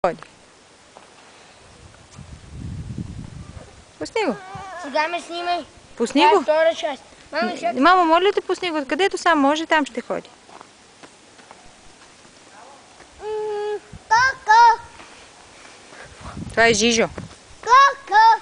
Ходи. Пусни го. Сега ме снимай. Пусни Това е го. втора част. Мама, ще... Мамо, моля те, пусни го. Където сам може, там ще ходи. Коко! Това е Жижо. Коко!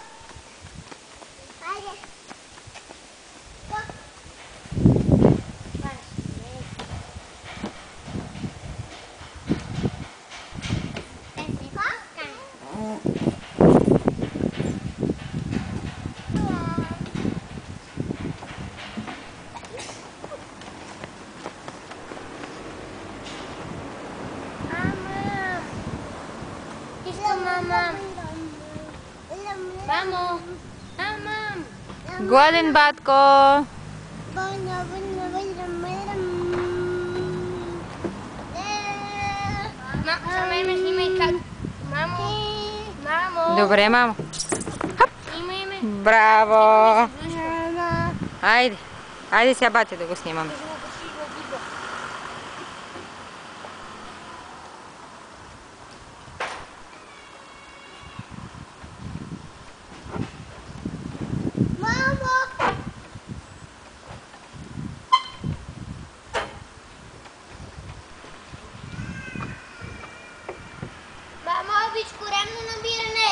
Мамо! Мам! Гладен батко. За мен ме снимай как. Мамо! Мамо! Добре, мамо. Снимай ме. Браво. Айде. Айде сега бате да го снимаме. Мамо, обич коремно набиране!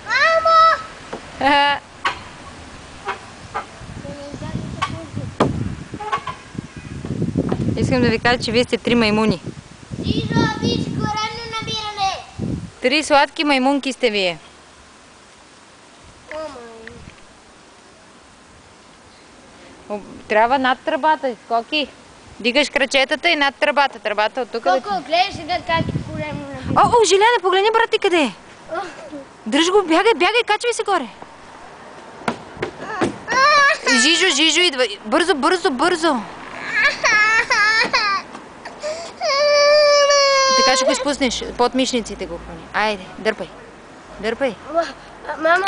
Мамо! Искам да ви кажа, че вие сте 3 маймуни. Жижо, обич коремно набиране! 3 сладки маймунки сте вие. Трябва над тръбата, Коки. Дигаш крачетата и над тръбата. Тръбата от тук. Коко, гледай сега как коремно набиране. О, Желяна, погледни брат ти къде е. Дръж го, бягай, бягай, качвай се горе. Жижо, Жижо идва. Бързо, бързо, бързо. Така ще го изпуснеш. Под мишниците го хвани. Айде, дърпай. Дърпай. Мамо!